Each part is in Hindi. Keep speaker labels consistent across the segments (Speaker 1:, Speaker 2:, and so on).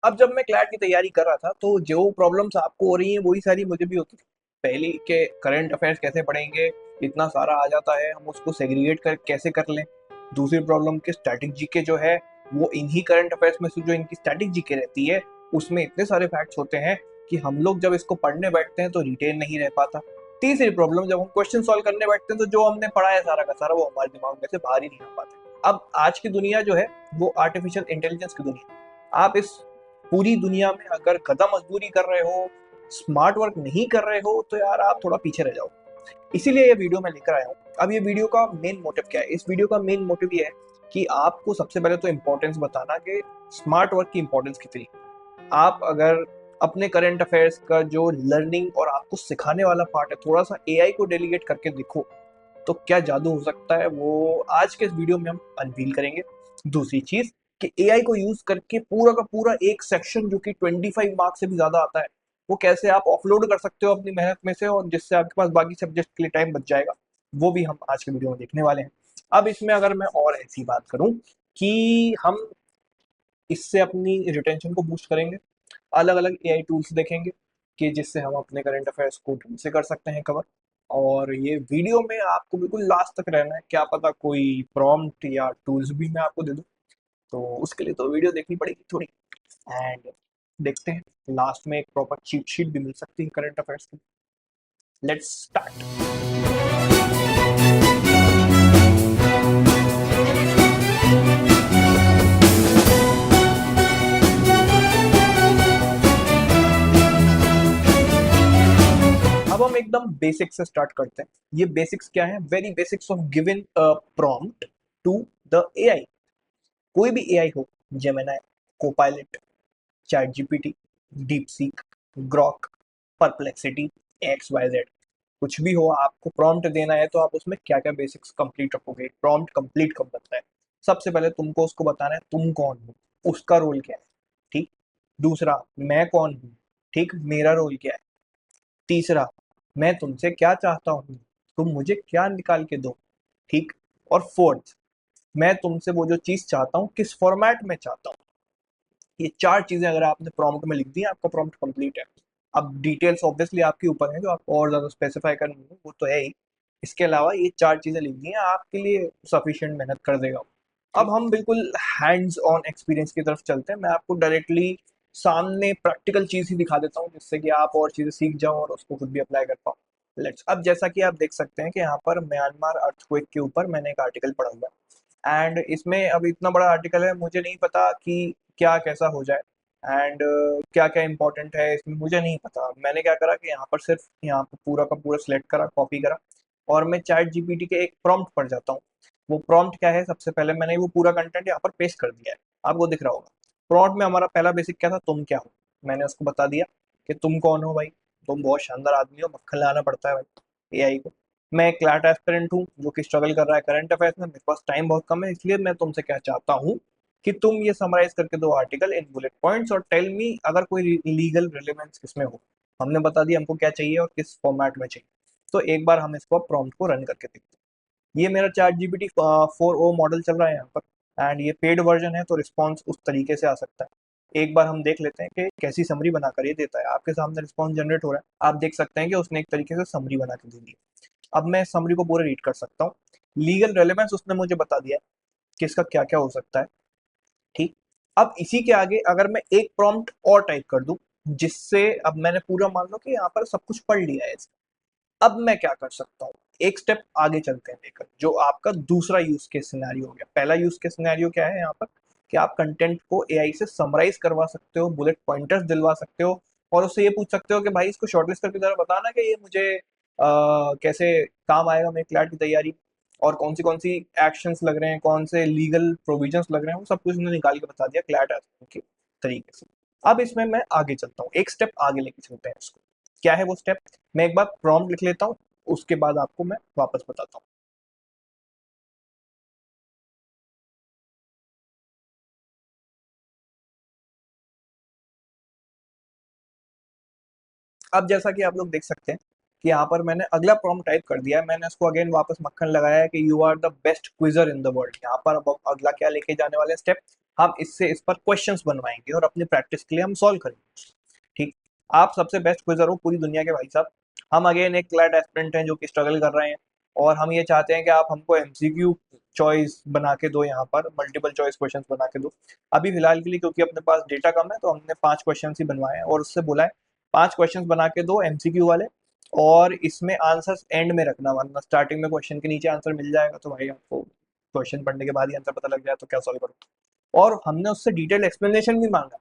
Speaker 1: अब जब मैं क्लैट की तैयारी कर रहा था तो जो प्रॉब्लम्स आपको हो रही हैं वही सारी मुझे भी होती थी। पहली के करंट अफेयर्स कैसे पढ़ेंगे, इतना सारा आ जाता है, हम उसको सेग्रीगेट कर कैसे कर लें। दूसरी प्रॉब्लम के स्टैटिक जीके जो है वो इन्हीं करंट अफेयर्स में से जो इनकी स्टैटिक जीके रहती है उसमें इतने सारे फैक्ट्स होते हैं कि हम लोग जब इसको पढ़ने बैठते हैं तो रिटेन नहीं रह पाता। तीसरी प्रॉब्लम, जब हम क्वेश्चन सॉल्व करने बैठते हैं तो जो हमने पढ़ा है सारा का सारा वो हमारे दिमाग में से बाहर ही नहीं आ पाता। अब आज की दुनिया जो है वो आर्टिफिशियल इंटेलिजेंस की दुनिया है। आप इस पूरी दुनिया में अगर कदम मजदूरी कर रहे हो, स्मार्ट वर्क नहीं कर रहे हो, तो यार आप थोड़ा पीछे रह जाओ। इसीलिए ये वीडियो मैं लेकर आया हूँ। अब ये वीडियो का मेन मोटिव क्या है? इस वीडियो का मेन मोटिव ये है कि आपको सबसे पहले तो इम्पोर्टेंस बताना कि स्मार्ट वर्क की इम्पोर्टेंस कितनी। आप अगर अपने करंट अफेयर्स का जो लर्निंग और आपको सिखाने वाला पार्ट है थोड़ा सा एआई को डेलीगेट करके देखो तो क्या जादू हो सकता है, वो आज के इस वीडियो में हम अनवील करेंगे। दूसरी चीज कि एआई को यूज करके पूरा का पूरा एक सेक्शन जो कि 25 मार्क्स से भी ज्यादा आता है वो कैसे आप ऑफलोड कर सकते हो अपनी मेहनत में से, और जिससे आपके पास बाकी सब्जेक्ट के लिए टाइम बच जाएगा, वो भी हम आज के वीडियो में देखने वाले हैं। अब इसमें अगर मैं और ऐसी बात करूं कि हम इससे अपनी रिटेंशन को बूस्ट करेंगे, अलग अलग एआई टूल्स देखेंगे कि जिससे हम अपने करंट अफेयर्स को ढंग से कर सकते हैं कवर। और ये वीडियो में आपको बिल्कुल लास्ट तक रहना है, क्या पता कोई प्रॉम्प्ट या टूल्स भी मैं आपको दे दूं, तो उसके लिए तो वीडियो देखनी पड़ेगी थोड़ी। एंड देखते हैं लास्ट में एक प्रॉपर चीट शीट भी मिल सकती है करंट अफेयर्स की। Let's start. अब हम एकदम बेसिक से स्टार्ट करते हैं। ये बेसिक्स क्या है? Very basics of given a prompt to the AI. कोई भी एआई हो, Gemini, Copilot, ChatGPT, DeepSeek, Grok, Perplexity, X Y Z, कुछ भी हो, आपको प्रॉम्प्ट देना है तो आप उसमें क्या क्या बेसिक्स कंप्लीट रखोगे? प्रॉम्प्ट कंप्लीट कब बनता है? सबसे पहले तुमको उसको बताना है तुम कौन हो, उसका रोल क्या है। ठीक। दूसरा, मैं कौन हूँ, ठीक, मेरा रोल क्या है। तीसरा, मैं तुमसे क्या चाहता हूँ, तुम मुझे क्या निकाल के दो, ठीक। और फोर्थ, मैं तुमसे वो जो चीज चाहता हूँ किस फॉर्मेट में चाहता हूँ। ये चार चीजें अगर आपने प्रॉम्प्ट में लिख दी आपका प्रॉम्प्ट कंप्लीट है। अब डिटेल्स ऑब्वियसली आपके ऊपर है, जो आपको और ज्यादा स्पेसिफाई करनी है वो तो है ही। इसके अलावा ये चार चीजें लिख दी हैं आपके लिए सफिशिएंट मेहनत कर देगा। अब हम बिल्कुल हैंड्स ऑन एक्सपीरियंस की तरफ चलते हैं। मैं आपको डायरेक्टली सामने प्रैक्टिकल चीज ही दिखा देता हूँ जिससे कि आप और चीजें सीख जाओ और उसको खुद भी अप्लाई कर पाओ। लेट्स, अब जैसा कि आप देख सकते हैं कि यहाँ पर म्यांमार अर्थक्वेक के ऊपर मैंने एक आर्टिकल पढ़ा हुआ है। एंड इसमें अब इतना बड़ा आर्टिकल है, मुझे नहीं पता कि क्या कैसा हो जाए एंड क्या क्या इंपॉर्टेंट है इसमें मुझे नहीं पता। मैंने क्या करा कि यहाँ पर सिर्फ यहाँ पर पूरा का पूरा सिलेक्ट करा, कॉपी करा, और मैं चैट जीपीटी के एक प्रॉम्प्ट पढ़ जाता हूँ। वो प्रॉम्प्ट क्या है? सबसे पहले मैंने वो पूरा कंटेंट यहाँ पर पेस्ट कर दिया है, आपको दिख रहा होगा। प्रॉम्प्ट में हमारा पहला बेसिक क्या था? तुम क्या हो। मैंने उसको बता दिया कि तुम कौन हो भाई, तुम बहुत शानदार आदमी हो, मक्खन लाना पड़ता है भाई एआई को। मैं एक क्लैट एस्पिरेंट हूँ जो कि स्ट्रगल कर रहा है करंट अफेयर्स में, मेरे पास टाइम बहुत कम है, इसलिए मैं तुमसे क्या चाहता हूँ कि तुम ये समराइज करके दो आर्टिकल इन बुलेट पॉइंट्स और टेल मी अगर कोई लीगल रिलेवेंस इसमें हो। हमने बता दिया हमको क्या चाहिए और किस फॉर्मेट में चाहिए। तो एक बार हम इसको प्रॉम्प्ट को रन करके देखते हैं। ये मेरा चैट जीपीटी 4o मॉडल चल रहा है यहाँ पर, एंड ये पेड वर्जन है तो रिस्पॉन्स उस तरीके से आ सकता है। एक बार हम देख लेते हैं कि कैसी समरी बनाकर ये देता है। आपके सामने रिस्पॉन्स जनरेट हो रहा है, आप देख सकते हैं कि उसने एक तरीके से समरी बना के दे दी। अब मैं समरी को पूरा रीड कर सकता हूँ। लीगल रेलेवेंस उसने मुझे बता दिया है कि इसका क्या क्या हो सकता है, ठीक। अब इसी के आगे अगर मैं एक प्रॉम्प्ट और टाइप कर दूं जिससे अब मैंने पूरा मान लो कि यहाँ पर सब कुछ पढ़ लिया है इसका, अब मैं क्या कर सकता हूँ? एक स्टेप आगे चलते हैं लेकर, जो आपका दूसरा यूज केस सिनेरियो हो गया। पहला यूज केस सिनेरियो क्या है यहाँ पर कि आप कंटेंट को एआई से समराइज करवा सकते हो, बुलेट पॉइंटर्स दिलवा सकते हो, और उससे ये पूछ सकते हो कि भाई इसको शॉर्टलिस्ट करके जरा बताना कि ये मुझे कैसे काम आएगा मेरी क्लैट की तैयारी, और कौन सी एक्शंस लग रहे हैं, कौन से लीगल प्रोविजंस लग रहे हैं, वो सब कुछ उन्होंने निकाल के बता दिया क्लैट के तरीके से। अब इसमें मैं आगे चलता हूँ, एक स्टेप आगे लेके चलते हैं इसको। क्या है वो स्टेप? मैं एक बार प्रॉम्प्ट लिख लेता हूँ, उसके बाद आपको मैं वापस बताता हूँ। अब जैसा कि आप लोग देख सकते हैं कि यहाँ पर मैंने अगला प्रॉम्प्ट टाइप कर दिया है, मैंने इसको अगेन वापस मक्खन लगाया है कि you are the best quizzer in the world. यहाँ पर अब अगला क्या लेके जाने वाले स्टेप, हम इससे इस पर क्वेश्चंस बनवाएंगे और अपनी प्रैक्टिस के लिए हम सॉल्व करेंगे। ठीक, आप सबसे बेस्ट क्विजर हो पूरी दुनिया के भाई साहब। हम अगेन एक क्लैट एस्पिरेंट हैं जो कि स्ट्रगल कर रहे हैं, और हम ये चाहते हैं कि आप हमको एमसीक्यू चॉइस बना के दो, यहाँ पर मल्टीपल चॉइस क्वेश्चंस बना के दो। अभी फिलहाल के लिए क्योंकि अपने पास डेटा कम है तो हमने 5 क्वेश्चन ही बनवाए हैं और उससे बोला है 5 क्वेश्चंस बना के दो एमसीक्यू वाले, और इसमें आंसर्स एंड में रखना, वरना स्टार्टिंग में क्वेश्चन के नीचे आंसर मिल जाएगा तो भाई आपको क्वेश्चन पढ़ने के बाद ही आंसर पता लग जाए तो क्या सॉल्व करो। और हमने उससे डिटेल एक्सप्लेनेशन भी मांगा।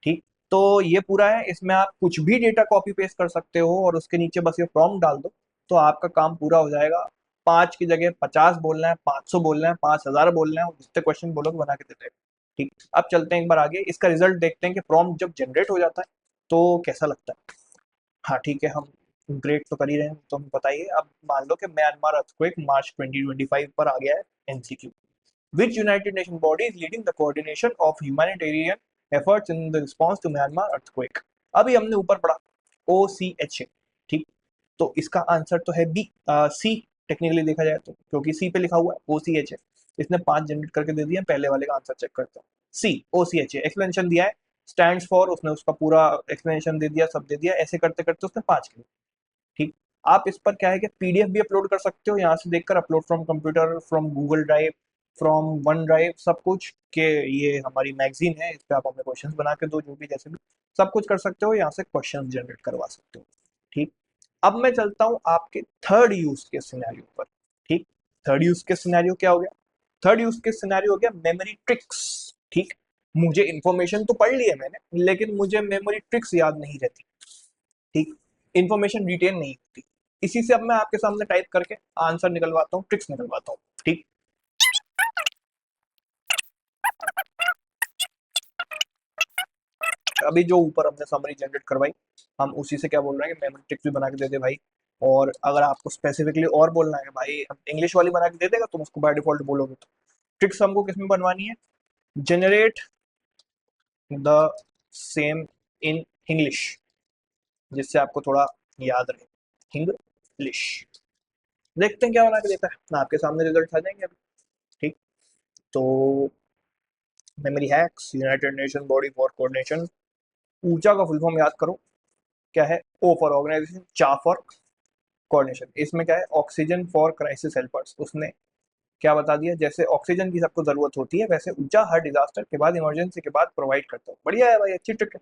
Speaker 1: ठीक, तो ये पूरा है, इसमें आप कुछ भी डेटा कॉपी पेस्ट कर सकते हो और उसके नीचे बस ये प्रॉम्प्ट डाल दो तो आपका काम पूरा हो जाएगा। 5 की जगह 50 बोलना है, 500 बोलना है, 5000 बोलना है, और जितने क्वेश्चन बोलोगे बना के दे देगा। ठीक, अब चलते हैं एक बार आगे, इसका रिजल्ट देखते हैं कि प्रॉम्प्ट जब जनरेट हो जाता है तो कैसा लगता है। हाँ ठीक है, हम ग्रेड तो कर ही रहे हैं, तो हमें बताइए। अब मान लो कि म्यांमार अर्थक्वेक मार्च 2025 पर आ गया है MCQ. Which United Nations body is leading the coordination of humanitarian efforts in the response to Myanmar earthquake? अभी हमने ऊपर पढ़ा OCHA। ठीक, तो इसका आंसर तो है बी, सी टेक्निकली देखा जाए तो, क्योंकि सी पे लिखा हुआ है OCHA। इसने 5 जनरेट करके दे दिया, पहले वाले का आंसर चेक करते हैं। सी OCHA एक्सप्लेनेशन दिया है, स्टैंड्स फॉर, उसने उसका पूरा एक्सप्लेनेशन दे दिया, सब दे दिया, ऐसे करते करते उसने 5 किया। ठीक, आप इस पर क्या है कि पीडीएफ भी अपलोड कर सकते हो, यहाँ से देखकर upload from computer, from Google drive, from one drive, सब कुछ के ये हमारी मैगजीन है, इस पर आप अपने क्वेश्चंस बना के दो, जो भी जैसे भी सब कुछ कर सकते हो, यहाँ से क्वेश्चंस जनरेट करवा सकते हो। ठीक, अब मैं चलता हूँ आपके थर्ड यूज के सिनेरियो पर। ठीक, थर्ड यूज के सिनेरियो क्या हो गया, थर्ड यूज के सिनेरियो हो गया मेमोरी ट्रिक्स। ठीक, मुझे इंफॉर्मेशन तो पढ़ ली है मैंने, लेकिन मुझे मेमोरी ट्रिक्स याद नहीं रहती। ठीक, इंफॉर्मेशन रिटेन नहीं होती, इसी से अब मैं आपके सामने टाइप करके आंसर निकलवाता हूँ, ट्रिक्स निकलवाता हूँ। ठीक, अभी जो ऊपर हमने समरी जनरेट करवाई, हम उसी से क्या बोल रहे हैं कि मेमोरी ट्रिक्स भी बना के दे दे भाई। और अगर आपको स्पेसिफिकली और बोलना है भाई इंग्लिश वाली बना के दे देगा, तुम उसको बाय डिफॉल्ट बोलोगे। तो ट्रिक्स हमको किसमें बनवानी है, generate the same in English, जिससे आपको थोड़ा याद रहे, इंग्लिश। देखते हैं क्या बना के देता है, आपके सामने रिजल्ट आ जाएंगे अभी। ठीक, तो memory hacks, United nation body for coordination, ऊंचा का फुल फॉर्म याद करो, क्या है, ओ फॉर ऑर्गेनाइजेशन, चा फॉर कोऑर्डिनेशन। इसमें क्या है, ऑक्सीजन फॉर क्राइसिस हेल्पर्स, उसने क्या बता दिया, जैसे ऑक्सीजन की सबको जरूरत होती है वैसे ऊंचा हर डिजास्टर के बाद, इमरजेंसी के बाद प्रोवाइड करता है। बढ़िया है भाई, अच्छी ट्रिक है।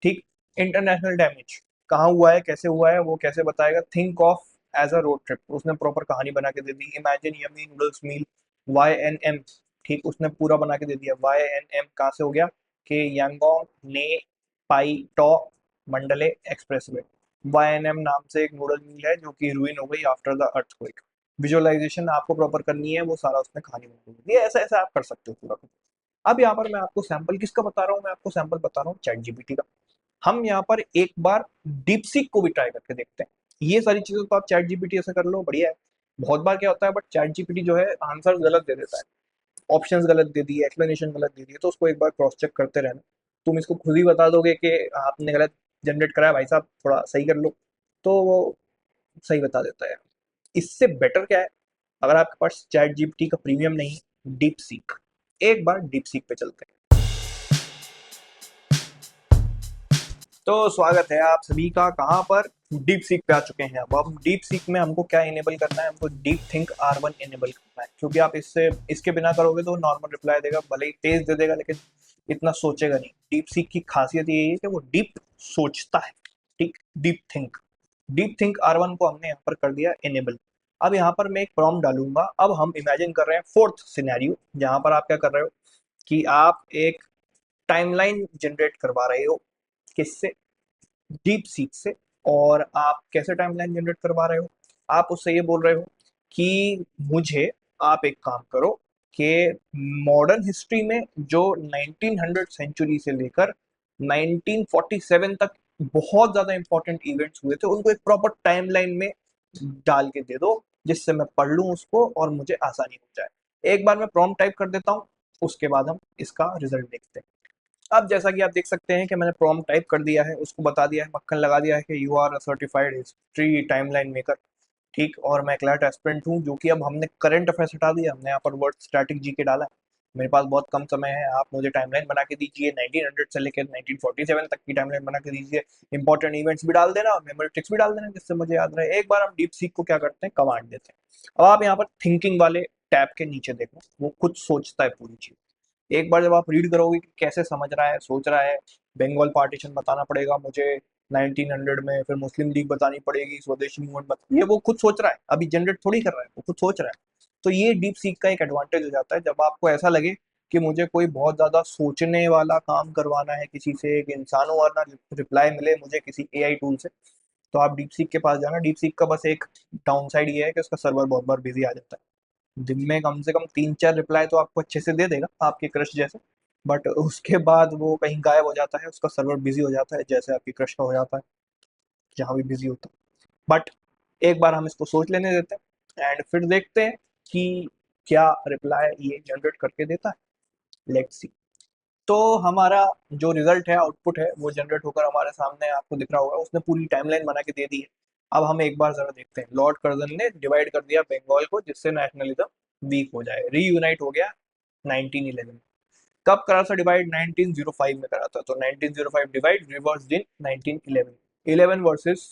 Speaker 1: ठीक, इंटरनेशनल डैमेज कहाँ हुआ है, कैसे हुआ है, वो कैसे बताएगा, think of as a road trip, उसने प्रॉपर कहानी बना के दे दी। Imagine yummy noodles meal, YNM, ठीक, उसने पूरा बना के दे दिया। YNM कहाँ से हो गया कि यांगोंग ने पाई टॉ मंडले एक्सप्रेसवे, YNM नाम से एक नूडल मील है जो कि रूइन हो गई आफ्टर द अर्थक्वेक। विजुअलाइजेशन आपको प्रॉपर करनी है, वो सारा उसने कहानी बना दी, ये ऐसा ऐसा आप कर सकते हो पूरा। अब यहाँ पर मैं आपको सैंपल किसका बता रहा हूँ, मैं आपको सैंपल बता रहा हूँ चैट जीपीटी का। हम यहाँ पर एक बार डीपसीक को भी ट्राई करके देखते हैं। ये सारी चीजें तो आप चैट जीपीटी से कर लो, बढ़िया है। बहुत बार क्या होता है, बट चैट जीपीटी जो है आंसर गलत दे देता है, ऑप्शंस गलत दे दिए, एक्सप्लेनेशन गलत दे दिए, तो उसको एक बार क्रॉस चेक करते रहना। तुम इसको खुद ही बता दोगे कि आपने गलत जनरेट कराया भाई साहब, थोड़ा सही कर लो, तो वो सही बता देता है। इससे बेटर क्या है, अगर आपके पास चैट जीपीटी का प्रीमियम नहीं, डीप सीक, एक बार डीप सीक पे चलते हैं। तो स्वागत है आप सभी का, कहाँ पर, डीप सीक पे आ चुके हैं। अब डीप सीक में हमको क्या इनेबल करना है, हमको डीप थिंक R1 इनेबल करना है, क्योंकि आप इससे इसके बिना करोगे तो नॉर्मल रिप्लाई देगा, भले ही तेज दे देगा लेकिन इतना सोचेगा नहीं। डीप सीक की खासियत यही है कि वो डीप सोचता है। ठीक, डीप थिंक R1 को हमने यहाँ पर कर दिया इनेबल। अब यहाँ पर मैं एक प्रॉम्प्ट डालूंगा। अब हम इमेजिन कर रहे हैं फोर्थ सिनेरियो, जहां पर आप क्या कर रहे हो कि आप एक टाइमलाइन जनरेट करवा रहे हो, किससे, डीप सीक से। और आप कैसे टाइमलाइन जनरेट करवा रहे हो, आप उससे ये बोल रहे हो कि मुझे आप एक काम करो कि मॉडर्न हिस्ट्री में जो 1900 सेंचुरी से लेकर 1947 तक बहुत ज्यादा इंपॉर्टेंट इवेंट्स हुए थे, उनको एक प्रॉपर टाइमलाइन में डाल के दे दो, जिससे मैं पढ़ लूँ उसको और मुझे आसानी हो जाए। एक बार मैं प्रॉम्प्ट टाइप कर देता हूँ, उसके बाद हम इसका रिजल्ट देखते हैं। अब जैसा कि आप देख सकते हैं कि मैंने प्रॉम्प्ट टाइप कर दिया है, उसको बता दिया है, मक्खन लगा दिया है कि you are a certified history timeline maker, ठीक, और मैं क्लैट एस्पिरेंट हूँ, जो कि अब हमने करंट अफेयर्स हटा दिया, हमने यहाँ पर वर्ड स्टैटिक जीके डाला है। मेरे पास बहुत कम समय है, आप मुझे टाइमलाइन बना के दीजिए, 1900 से लेकर 1947 तक की टाइमलाइन बना के दीजिए, इंपॉर्टेंट इवेंट्स भी डाल देना और मेमोरी ट्रिक्स भी डाल देना जिससे मुझे याद रहे। एक बार हम डीप सीक को क्या करते हैं, कमांड देते हैं। अब आप यहाँ पर थिंकिंग वाले टैब के नीचे देखो, वो खुद सोचता है पूरी चीज। एक बार जब आप रीड करोगे कि कैसे समझ रहा है, सोच रहा है, बंगाल पार्टीशन बताना पड़ेगा मुझे 1900 में, फिर मुस्लिम लीग बतानी पड़ेगी, स्वदेशी मूवमेंट ये वो खुद सोच रहा है, अभी जनरेट थोड़ी कर रहा है, वो खुद सोच रहा है। तो ये डीप सीक का एक एडवांटेज हो जाता है, जब आपको ऐसा लगे कि मुझे कोई बहुत ज्यादा सोचने वाला काम करवाना है किसी से, एक इंसानों वाला रिप्लाई मिले मुझे किसी एआई टूल से, तो आप डीप सीक के पास जाना। डीप सीक का बस एक डाउन साइड ये है कि उसका सर्वर बहुत बार बिजी आ जाता है, दिन में कम से कम 3-4 रिप्लाई तो आपको अच्छे से दे देगा आपके क्रश जैसे, बट उसके बाद वो कहीं गायब हो जाता है, उसका सर्वर बिजी हो जाता है, जैसे आपकी क्रश का हो जाता है, जहाँ भी बिजी होता है। बट एक बार हम इसको सोच लेने देते हैं एंड फिर देखते हैं कि क्या रिप्लाई ये जनरेट करके देता है। Let's see. तो हमारा जो रिजल्ट है, आउटपुट है, वो जनरेट होकर हमारे सामने आपको दिख रहा होगा, उसने पूरी टाइमलाइन बना के दे दी है। अब हम एक बार जरा देखते हैं, लॉर्ड कर्जन ने डिवाइड कर दिया बंगाल को जिससे नेशनलिज्म वीक हो जाए, रीयूनाइट हो गया 1911। कब करा था डिवाइड? 1905 में करा था, तो 1905 डिवाइड रिवर्स इन 1911, 11 वर्सेस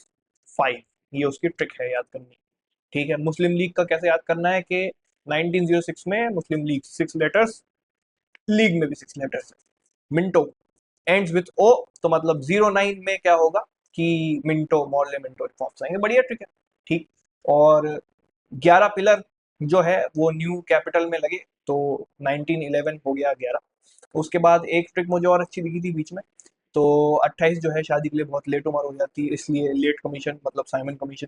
Speaker 1: 5, ये उसकी ट्रिक है याद करनी। ठीक है, मुस्लिम लीग का कैसे याद करना है कि 1906 में मुस्लिम लीग 6 लेटर्स, लीग में भी 6 लेटर्स है। मिंटो एंड्स विथ ओ, तो मतलब 09 में क्या होगा कि मिंटो, मॉर्ले मिंटो रिफॉर्म्स आएंगे, बढ़िया ट्रिक है। ठीक, और 11 पिलर जो है वो न्यू कैपिटल में लगे, तो 1911 हो गया 11। उसके बाद एक ट्रिक मुझे और अच्छी दिखी थी बीच में, तो 28 जो है शादी के लिए बहुत लेट उम्र हो जाती है, इसलिए लेट कमीशन मतलब साइमन कमीशन।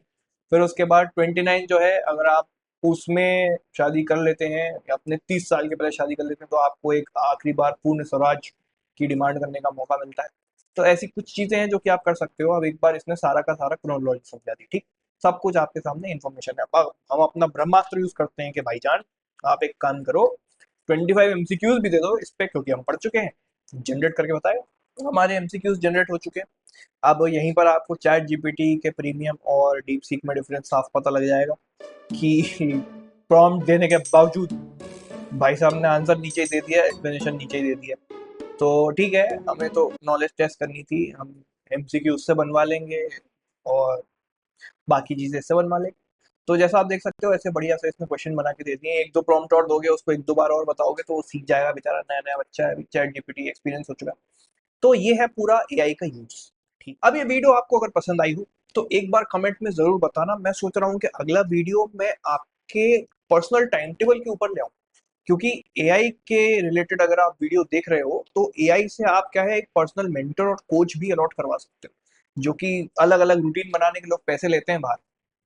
Speaker 1: फिर उसके बाद 29 जो है, अगर आप उसमें शादी कर लेते हैं, या अपने 30 साल के पहले शादी कर लेते हैं, तो आपको एक आखिरी बार पूर्ण स्वराज की डिमांड करने का मौका मिलता है। तो ऐसी कुछ चीजें हैं जो कि आप कर सकते हो। अब एक बार इसने सारा का सारा क्रोनोलॉजी समझा दी, ठीक, सब कुछ आपके सामने इन्फॉर्मेशन है। अब हम अपना ब्रह्मास्त्र यूज करते हैं कि भाईजान आप एक काम करो, 25 एमसीक्यूज भी दे दो इस पे, क्योंकि हम पढ़ चुके हैं, जनरेट करके बताएगा। तो हमारे एमसीक्यूज जनरेट हो चुके हैं। अब यहीं पर आपको चैट जीपीटी के प्रीमियम और डीप सीक में डिफरेंस साफ पता लग जाएगा कि प्रॉम्प्ट देने के बावजूद भाई साहब ने आंसर नीचे ही दे दिया, एक्सप्लेनेशन नीचे ही दे दिया। तो ठीक है, हमें तो नॉलेज टेस्ट करनी थी, हम एमसीक्यू उससे बनवा लेंगे और बाकी चीजें इससे बनवा लेंगे। तो जैसा आप देख सकते हो, ऐसे बढ़िया से इसमें क्वेश्चन बना के दे दिए। एक दो प्रॉम्प्ट और दोगे उसको, एक दो बार और बताओगे तो वो सीख जाएगा बेचारा, नया नया बच्चा है, चैट जीपीटी एक्सपीरियंस हो चुका है। तो ये है पूरा एआई का यूज। ठीक, अब ये वीडियो आपको अगर पसंद आई हो तो एक बार कमेंट में जरूर बताना। मैं सोच रहा हूँ कि अगला वीडियो मैं आपके पर्सनल टाइम टेबल के ऊपर ले आऊँ, क्योंकि एआई के रिलेटेड अगर आप वीडियो देख रहे हो तो एआई से आप क्या है, एक पर्सनल मेंटर और कोच भी अलॉट करवा सकते हो, जो कि अलग अलग रूटीन बनाने के लोग पैसे लेते हैं बाहर।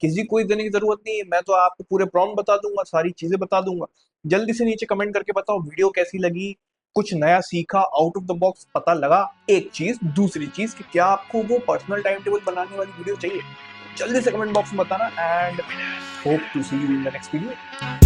Speaker 1: किसी कोई देने की जरूरत नहीं है, मैं तो आपको पूरे प्रॉम्प्ट बता दूंगा, सारी चीजें बता दूंगा। जल्दी से नीचे कमेंट करके बताओ वीडियो कैसी लगी, कुछ नया सीखा, आउट ऑफ द बॉक्स पता लगा। एक चीज, दूसरी चीज कि क्या आपको वो पर्सनल टाइम टेबल बनाने वाली वीडियो चाहिए, जल्दी से कमेंट बॉक्स में बताना। And hope to see you in the next video.